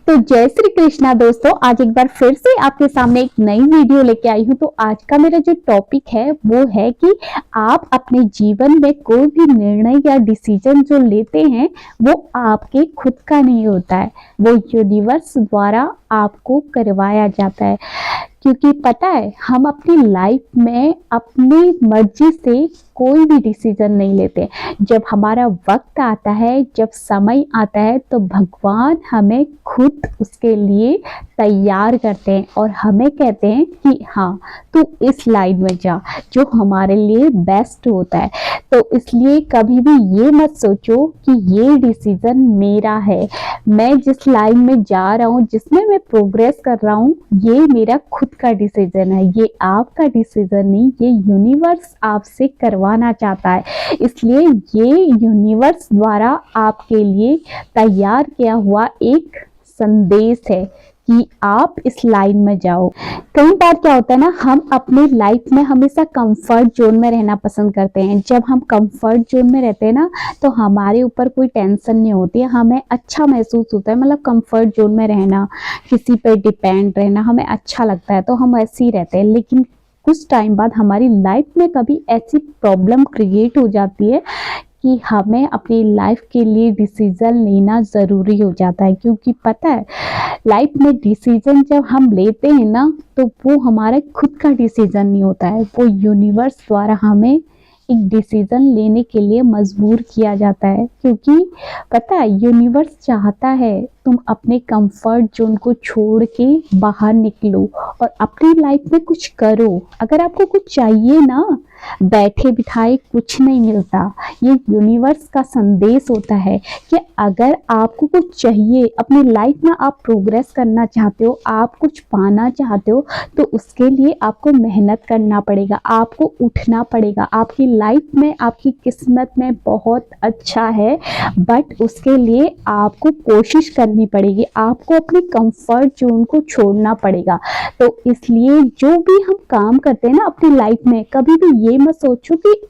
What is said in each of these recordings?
तो जय श्री कृष्णा दोस्तों, आज एक बार फिर से आपके सामने एक नई वीडियो लेके आई हूँ। तो आज का मेरा जो टॉपिक है वो है कि आप अपने जीवन में कोई भी निर्णय या डिसीजन जो लेते हैं वो आपके खुद का नहीं होता है, वो यूनिवर्स द्वारा आपको करवाया जाता है। क्योंकि पता है, हम अपनी लाइफ में अपनी मर्जी से कोई भी डिसीजन नहीं लेते। जब हमारा वक्त आता है, जब समय आता है, तो भगवान हमें खुद उसके लिए तैयार करते हैं और हमें कहते हैं कि हाँ, तू इस लाइन में जा जो हमारे लिए बेस्ट होता है। तो इसलिए कभी भी ये मत सोचो कि ये डिसीजन मेरा है, मैं जिस लाइन में जा रहा हूँ, जिसमें मैं प्रोग्रेस कर रहा हूँ, ये मेरा खुद का डिसीजन है, ये आपका डिसीजन नहीं, ये यूनिवर्स आपसे करवाना चाहता है। इसलिए ये यूनिवर्स द्वारा आपके लिए तैयार किया हुआ एक संदेश है कि आप इस लाइन में जाओ। कई बार क्या होता है ना, हम अपनी लाइफ में हमेशा कंफर्ट जोन में रहना पसंद करते हैं। जब हम कंफर्ट जोन में रहते हैं ना, तो हमारे ऊपर कोई टेंशन नहीं होती है, हमें अच्छा महसूस होता है। मतलब कंफर्ट जोन में रहना, किसी पे डिपेंड रहना हमें अच्छा लगता है, तो हम ऐसे ही रहते हैं। लेकिन कुछ टाइम बाद हमारी लाइफ में कभी ऐसी प्रॉब्लम क्रिएट हो जाती है कि हमें अपनी लाइफ के लिए डिसीजन लेना ज़रूरी हो जाता है। क्योंकि पता है, लाइफ में डिसीजन जब हम लेते हैं ना, तो वो हमारे खुद का डिसीजन नहीं होता है, वो यूनिवर्स द्वारा हमें एक डिसीजन लेने के लिए मजबूर किया जाता है। क्योंकि पता है, यूनिवर्स चाहता है तुम अपने कंफर्ट जोन को छोड़ के बाहर निकलो और अपनी लाइफ में कुछ करो। अगर आपको कुछ चाहिए ना, बैठे बिठाए कुछ नहीं मिलता। ये यूनिवर्स का संदेश होता है कि अगर आपको कुछ चाहिए, अपनी लाइफ में आप प्रोग्रेस करना चाहते हो, आप कुछ पाना चाहते हो, तो उसके लिए आपको मेहनत करना पड़ेगा, आपको उठना पड़ेगा। आपकी लाइफ में, आपकी किस्मत में बहुत अच्छा है, बट उसके लिए आपको कोशिश करनी पड़ेगी, आपको अपने कंफर्ट जोन को छोड़ना पड़ेगा। तो इसलिए जो भी हम काम करते हैं ना अपनी लाइफ में, कभी भी ये मत सोचो कि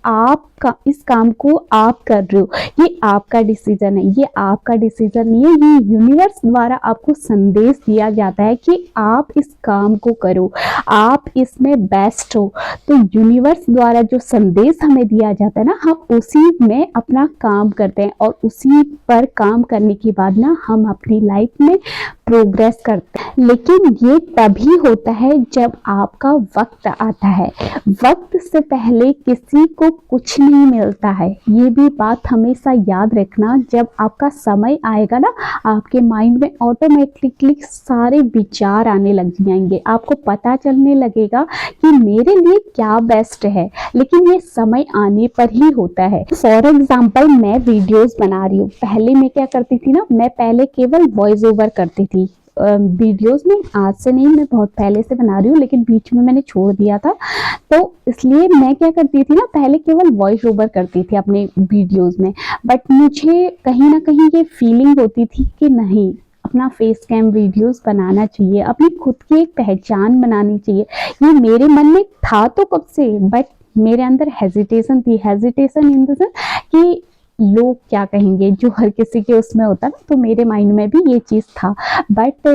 इस काम को आप कर रहे हो, ये आपका डिसीजन है। ये आपका डिसीजन नहीं है, ये यूनिवर्स द्वारा आपको संदेश दिया जाता है कि आप इस काम को करो, आप इसमें बेस्ट हो। तो यूनिवर्स द्वारा जो संदेश हमें दिया जाता है ना, हम उसी में अपना काम करते हैं और उसी पर काम करने के बाद ना हम अपनी लाइफ में प्रोग्रेस करते हैं। लेकिन ये तभी होता है जब आपका वक्त आता है। वक्त से पहले किसी को कुछ नहीं मिलता है, ये भी बात हमेशा याद रखना। जब आपका समय आएगा ना, आपके माइंड में ऑटोमेटिकली सारे विचार आने लग जाएंगे, आपको पता चलने लगेगा कि मेरे लिए क्या बेस्ट है। लेकिन ये समय आने पर ही होता है। फॉर एग्जाम्पल, मैं वीडियोस बना रही हूँ। पहले मैं क्या करती थी ना, मैं पहले केवल वॉइस ओवर करती थी वीडियोस में। आज से नहीं, मैं बहुत पहले से बना रही हूँ, लेकिन बीच में मैंने छोड़ दिया था। तो इसलिए मैं क्या करती थी ना, पहले केवल वॉइस ओवर करती थी अपने वीडियोस में। बट मुझे कहीं ना कहीं ये फीलिंग होती थी कि नहीं, अपना फेस कैम वीडियोस बनाना चाहिए, अपनी खुद की एक पहचान बनानी चाहिए। ये मेरे मन में था तो कब से, बट मेरे अंदर हेजिटेशन थी। हेजिटेशन इन द सेंस कि लोग क्या कहेंगे, जो हर किसी के उसमें होता है ना, तो मेरे माइंड में भी ये चीज़ था। बट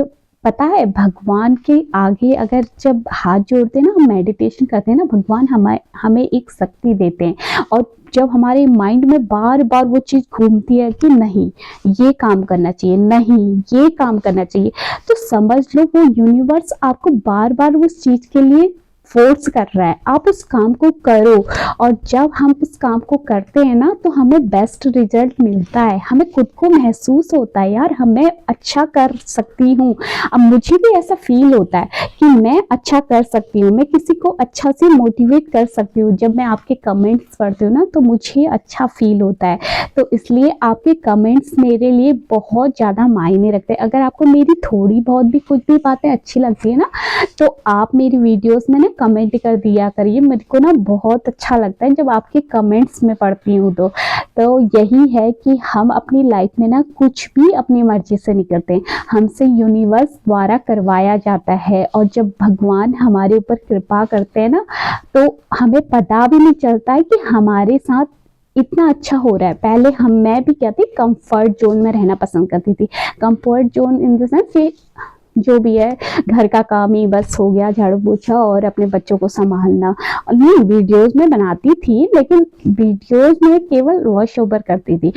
पता है, भगवान के आगे अगर जब हाथ जोड़ते हैं ना, हम मेडिटेशन करते हैं ना, भगवान हमें एक शक्ति देते हैं। और जब हमारे माइंड में बार बार वो चीज़ घूमती है कि नहीं, ये काम करना चाहिए, नहीं ये काम करना चाहिए, तो समझ लो वो यूनिवर्स आपको बार बार उस चीज़ के लिए फोर्स कर रहा है, आप उस काम को करो। और जब हम उस काम को करते हैं ना, तो हमें बेस्ट रिजल्ट मिलता है, हमें खुद को महसूस होता है यार मैं अच्छा कर सकती हूँ। अब मुझे भी ऐसा फील होता है कि मैं अच्छा कर सकती हूँ, मैं किसी को अच्छा से मोटिवेट कर सकती हूँ। जब मैं आपके कमेंट्स पढ़ती हूँ ना, तो मुझे अच्छा फील होता है। तो इसलिए आपके कमेंट्स मेरे लिए बहुत ज़्यादा मायने रखते हैं। अगर आपको मेरी थोड़ी बहुत भी कुछ भी बातें अच्छी लगती है ना, तो आप मेरी वीडियोस में ना कमेंट कर दिया करिए। मेरे को ना बहुत अच्छा लगता है जब आपके कमेंट्स में पढ़ती हूँ। तो यही है कि हम अपनी लाइफ में ना कुछ भी अपनी मर्जी से नहीं करते हैं, हमसे यूनिवर्स द्वारा करवाया जाता है। और जब भगवान हमारे ऊपर कृपा करते हैं ना, तो हमें पता भी नहीं चलता है कि हमारे साथ इतना अच्छा हो रहा है। पहले मैं भी क्या थी, कंफर्ट जोन में रहना पसंद करती थी। Comfort zone in the sense कि जो भी है घर का काम ही बस हो गया, झाड़ू पोछा और अपने बच्चों को संभालना। और नहीं, वीडियोस में बनाती थी, लेकिन वीडियोस में केवल वॉइस ओवर करती थी।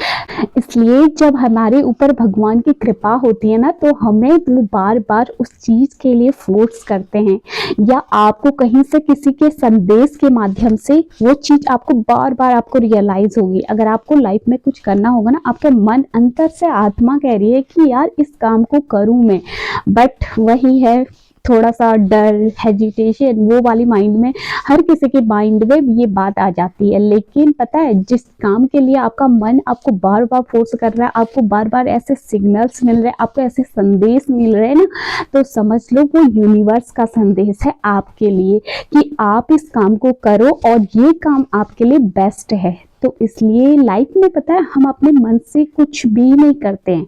इसलिए जब हमारे ऊपर भगवान की कृपा होती है ना, तो हमें वो बार बार उस चीज के लिए फोर्स करते हैं, या आपको कहीं से किसी के संदेश के माध्यम से वो चीज आपको बार बार आपको रियलाइज होगी। अगर आपको लाइफ में कुछ करना होगा ना, आपके मन अंतर से आत्मा कह रही है कि यार इस काम को करूं मैं, बट वही है, थोड़ा सा डर, हेजिटेशन, वो वाली माइंड में, हर किसी के माइंड में ये बात आ जाती है। लेकिन पता है, जिस काम के लिए आपका मन आपको बार बार फोर्स कर रहा है, आपको बार बार ऐसे सिग्नल्स मिल रहे हैं, आपको ऐसे संदेश मिल रहे हैं ना, तो समझ लो वो यूनिवर्स का संदेश है आपके लिए कि आप इस काम को करो और ये काम आपके लिए बेस्ट है। तो इसलिए लाइफ में पता है, हम अपने मन से कुछ भी नहीं करते हैं।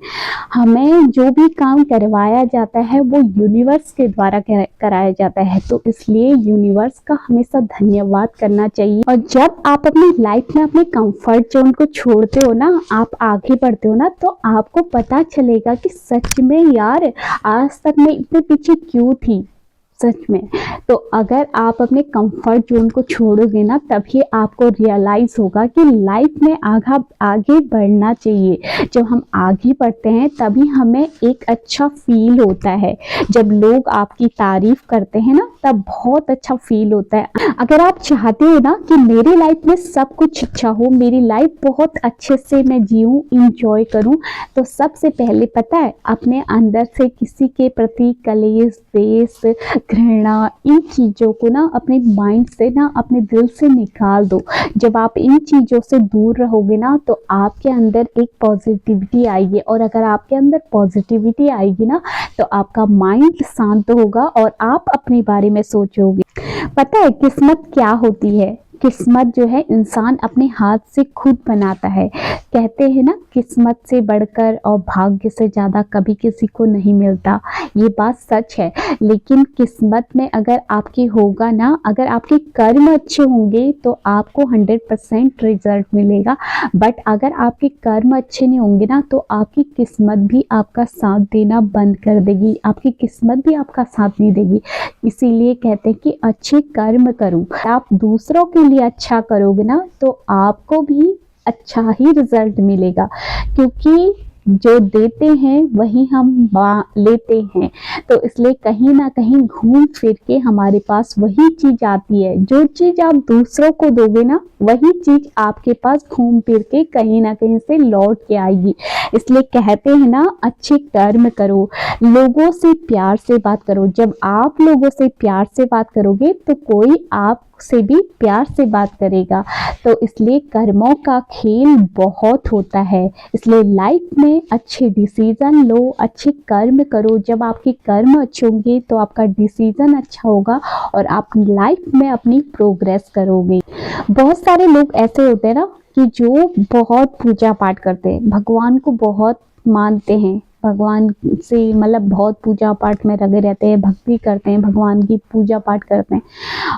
हमें जो भी काम करवाया जाता है वो यूनिवर्स के द्वारा कराया जाता है। तो इसलिए यूनिवर्स का हमेशा धन्यवाद करना चाहिए। और जब आप अपनी लाइफ में अपने कंफर्ट जोन को छोड़ते हो ना, आप आगे बढ़ते हो ना, तो आपको पता चलेगा कि सच में यार आज तक मैं इतने पीछे क्यों थी, सच में। तो अगर आप अपने कंफर्ट जोन को छोड़ोगे ना, तभी आपको रियलाइज होगा कि लाइफ में आगे बढ़ना चाहिए। जब हम आगे बढ़ते हैं तभी हमें एक अच्छा फील होता है। जब लोग आपकी तारीफ करते हैं ना, तब बहुत अच्छा फील होता है। अगर आप चाहते हो ना कि मेरी लाइफ में सब कुछ अच्छा हो, मेरी लाइफ बहुत अच्छे से मैं जीऊं, इंजॉय करूं, तो सबसे पहले पता है, अपने अंदर से किसी के प्रति कलेश, द्वेष, घृणा, इन चीजों को ना अपने माइंड से ना, अपने दिल से निकाल दो। जब आप इन चीजों से दूर रहोगे ना, तो आपके अंदर एक पॉजिटिविटी आएगी। और अगर आपके अंदर पॉजिटिविटी आएगी ना, तो आपका माइंड शांत होगा और आप अपने बारे में सोचोगे। पता है किस्मत क्या होती है? किस्मत जो है इंसान अपने हाथ से खुद बनाता है। कहते हैं ना, किस्मत से बढ़कर और भाग्य से ज़्यादा कभी किसी को नहीं मिलता। ये बात सच है। लेकिन किस्मत में अगर आपकी होगा ना, अगर आपके कर्म अच्छे होंगे तो आपको 100% रिजल्ट मिलेगा। बट अगर आपके कर्म अच्छे नहीं होंगे ना, तो आपकी किस्मत भी आपका साथ देना बंद कर देगी, आपकी किस्मत भी आपका साथ नहीं देगी। इसीलिए कहते हैं कि अच्छे कर्म करो। आप दूसरों के लिए अच्छा करोगे ना, तो आपको भी अच्छा ही रिजल्ट मिलेगा, क्योंकि जो देते हैं वही हम लेते हैं। तो इसलिए कहीं ना कहीं घूम फिर के हमारे पास वही चीज आती है। जो चीज आप दूसरों को दोगे ना, वही चीज आपके पास घूम फिर के कहीं ना कहीं से लौट के आएगी। इसलिए कहते हैं ना, अच्छे कर्म करो, लोगों से प्यार से बात करो। जब आप लोगों से प्यार से बात करोगे तो कोई आप से भी प्यार से बात करेगा। तो इसलिए कर्मों का खेल बहुत होता है। इसलिए लाइफ में अच्छे डिसीजन लो, अच्छे कर्म करो। जब आपके कर्म अच्छे होंगे तो आपका डिसीजन अच्छा होगा और आप लाइफ में अपनी प्रोग्रेस करोगे। बहुत सारे लोग ऐसे होते हैं ना कि जो बहुत पूजा पाठ करते हैं, भगवान को बहुत मानते हैं, भगवान से मतलब बहुत पूजा पाठ में लगे रहते हैं, भक्ति करते हैं, भगवान की पूजा पाठ करते हैं,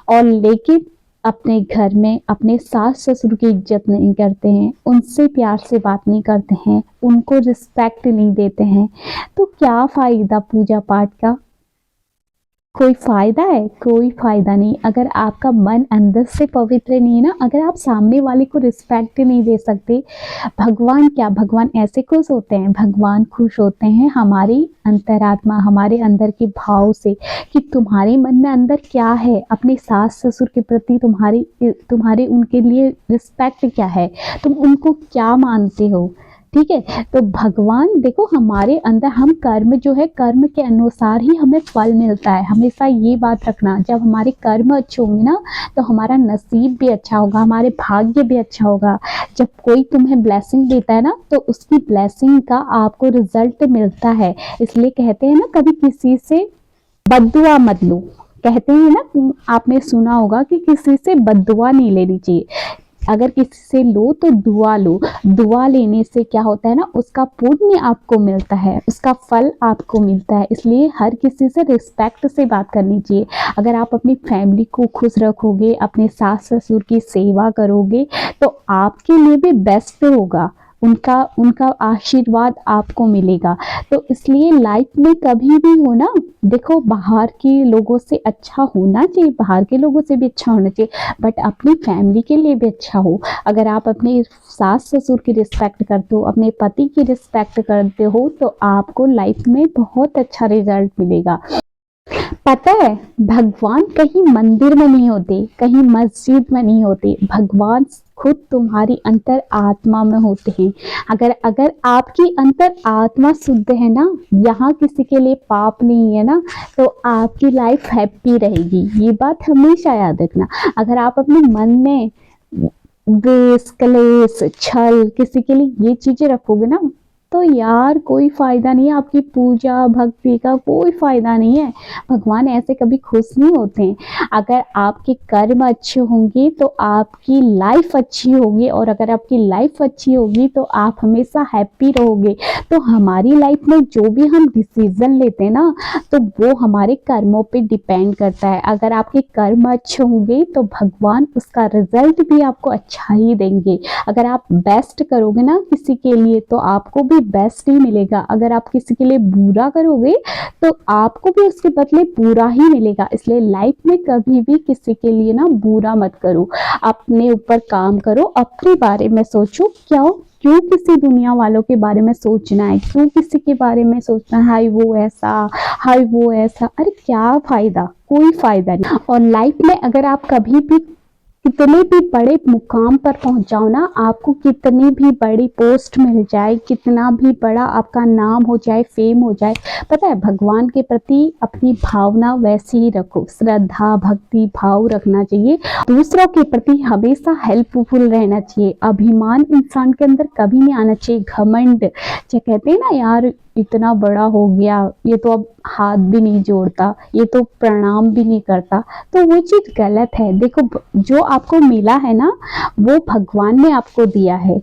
और लेकिन अपने घर में अपने सास ससुर की इज्जत नहीं करते हैं, उनसे प्यार से बात नहीं करते हैं, उनको रिस्पेक्ट नहीं देते हैं। तो क्या फायदा पूजा पाठ का? कोई फायदा है? कोई फायदा नहीं। अगर आपका मन अंदर से पवित्र नहीं है ना, अगर आप सामने वाले को रिस्पेक्ट नहीं दे सकते, भगवान क्या, भगवान ऐसे खुश होते हैं? भगवान खुश होते हैं हमारी अंतरात्मा, हमारे अंदर के भाव से, कि तुम्हारे मन में अंदर क्या है, अपने सास ससुर के प्रति तुम्हारे उनके लिए रिस्पेक्ट क्या है, तुम उनको क्या मानते हो। ठीक है, तो भगवान देखो हमारे अंदर, हम कर्म जो है, कर्म के अनुसार ही हमें फल मिलता है। हमेशा ये बात रखना, जब हमारे कर्म अच्छे होंगे ना, तो हमारा नसीब भी अच्छा होगा, हमारे भाग्य भी अच्छा होगा। जब कोई तुम्हें ब्लेसिंग देता है ना, तो उसकी ब्लेसिंग का आपको रिजल्ट मिलता है। इसलिए कहते हैं ना, कभी किसी से बद्दुआ मत लो। कहते हैं ना, आपने सुना होगा कि किसी से बद्दुआ नहीं लेनी चाहिए। अगर किसी से लो तो दुआ लो, दुआ लेने से क्या होता है ना, उसका पुण्य आपको मिलता है, उसका फल आपको मिलता है। इसलिए हर किसी से रिस्पेक्ट से बात करनी चाहिए। अगर आप अपनी फैमिली को खुश रखोगे, अपने सास ससुर की सेवा करोगे, तो आपके लिए भी बेस्ट होगा, उनका उनका आशीर्वाद आपको मिलेगा। तो इसलिए लाइफ में कभी भी हो ना, देखो बाहर के लोगों से अच्छा होना चाहिए, बाहर के लोगों से भी अच्छा होना चाहिए, बट अपनी फैमिली के लिए भी अच्छा हो। अगर आप अपने सास ससुर की रिस्पेक्ट करते हो, अपने पति की रिस्पेक्ट करते हो, तो आपको लाइफ में बहुत अच्छा रिजल्ट मिलेगा। पता है, भगवान कहीं मंदिर में नहीं होते, कहीं मस्जिद में नहीं होते, भगवान खुद तुम्हारी अंतर आत्मा में होते हैं। अगर अगर आपकी अंतर आत्मा शुद्ध है ना, यहाँ किसी के लिए पाप नहीं है ना, तो आपकी लाइफ हैप्पी रहेगी। ये बात हमेशा याद रखना। अगर आप अपने मन में द्वेष, क्लेश, छल, किसी के लिए ये चीजें रखोगे ना, तो यार कोई फायदा नहीं है, आपकी पूजा भक्ति का कोई फायदा नहीं है। भगवान ऐसे कभी खुश नहीं होते हैं। अगर आपके कर्म अच्छे होंगे तो आपकी लाइफ अच्छी होगी, और अगर आपकी लाइफ अच्छी होगी तो आप हमेशा हैप्पी रहोगे। तो हमारी लाइफ में जो भी हम डिसीजन लेते हैं ना, तो वो हमारे कर्मों पे डिपेंड करता है। अगर आपके कर्म अच्छे होंगे तो भगवान उसका रिजल्ट भी आपको अच्छा ही देंगे। अगर आप बेस्ट करोगे ना किसी के लिए, तो आपको भी बेस्ट ही मिलेगा। अगर आप किसी के लिए बुरा करोगे तो आपको भी उसके बदले बुरा ही मिलेगा। इसलिए लाइफ में कभी भी किसी के लिए ना बुरा मत करो, अपने ऊपर काम करो, अपने बारे में सोचो। क्यों किसी दुनिया वालों के बारे में सोचना है, क्यों किसी के बारे में सोचना है, हाय वो ऐसा, हाय वो ऐसा, अरे क्या फायदा, कोई फायदा नहीं। और लाइफ में अगर आप कभी भी कितने भी बड़े मुकाम पर पहुंच जाओ ना, आपको कितनी भी बड़ी पोस्ट मिल जाए, कितना भी बड़ा आपका नाम हो जाए, फेम हो जाए, पता है भगवान के प्रति अपनी भावना वैसी ही रखो, श्रद्धा भक्ति भाव रखना चाहिए। दूसरों के प्रति हमेशा हेल्पफुल रहना चाहिए। अभिमान इंसान के अंदर कभी नहीं आना चाहिए, घमंड। जो कहते हैं ना, यार इतना बड़ा हो गया, ये तो अब हाथ भी नहीं जोड़ता, ये तो प्रणाम भी नहीं करता, तो वो चीज गलत है। देखो जो आपको मिला है ना, वो भगवान ने आपको दिया है,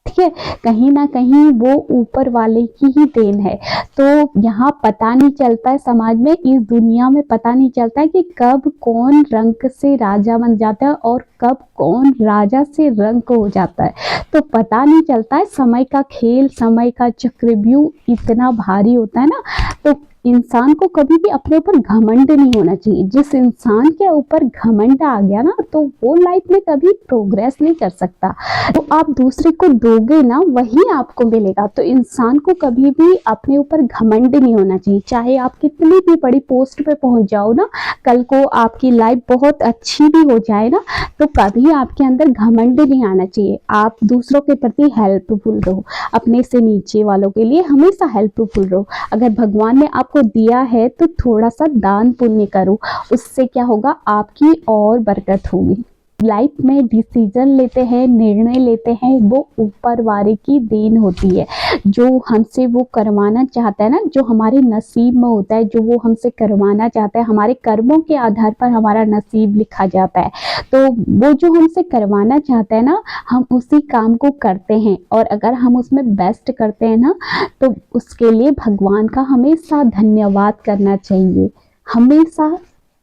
ठीक है, कहीं ना कहीं वो ऊपर वाले की ही देन है। तो यहाँ पता नहीं चलता है, समाज में, इस दुनिया में पता नहीं चलता है कि कब कौन रंक से राजा बन जाता है और कब कौन राजा से रंक हो जाता है। तो पता नहीं चलता है। समय का खेल, समय का चक्रव्यूह इतना भारी होता है ना, तो इंसान को कभी भी अपने ऊपर घमंड नहीं होना चाहिए। जिस इंसान के ऊपर घमंड आ गया ना, तो वो लाइफ में कभी प्रोग्रेस नहीं कर सकता। तो आप दूसरे को दोगे ना, वही आपको मिलेगा। तो इंसान को कभी भी अपने ऊपर घमंड नहीं होना चाहिए। चाहे आप कितनी भी बड़ी पोस्ट पे पहुंच जाओ ना, कल को आपकी लाइफ बहुत अच्छी भी हो जाए ना, तो कभी आपके अंदर घमंड नहीं आना चाहिए। आप दूसरों के प्रति हेल्पफुल रहो, अपने से नीचे वालों के लिए हमेशा हेल्पफुल रहो। अगर भगवान ने आपको दिया है तो थोड़ा सा दान पुण्य करो, उससे क्या होगा, आपकी और बरकत होगी। लाइफ में डिसीजन लेते हैं, निर्णय लेते हैं, वो ऊपर वाले की देन होती है। जो हमसे वो करवाना चाहता है ना, जो हमारे नसीब में होता है, जो वो हमसे करवाना चाहता है, हमारे कर्मों के आधार पर हमारा नसीब लिखा जाता है। तो वो जो हमसे करवाना चाहता है ना, हम उसी काम को करते हैं, और अगर हम उसमें बेस्ट करते हैं ना, तो उसके लिए भगवान का हमेशा धन्यवाद करना चाहिए, हमेशा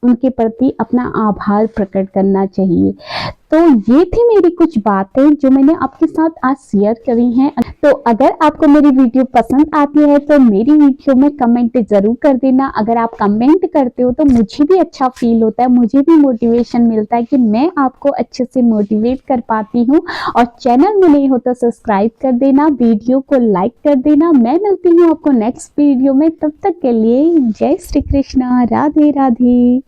उनके प्रति अपना आभार प्रकट करना चाहिए। तो ये थी मेरी कुछ बातें जो मैंने आपके साथ आज शेयर करी हैं। तो अगर आपको मेरी वीडियो पसंद आती है तो मेरी वीडियो में कमेंट जरूर कर देना। अगर आप कमेंट करते हो तो मुझे भी अच्छा फील होता है, मुझे भी मोटिवेशन मिलता है कि मैं आपको अच्छे से मोटिवेट कर पाती हूँ। और चैनल में नहीं हो तो सब्सक्राइब कर देना, वीडियो को लाइक कर देना। मैं मिलती हूँ आपको नेक्स्ट वीडियो में, तब तक के लिए जय श्री कृष्णा, राधे राधे।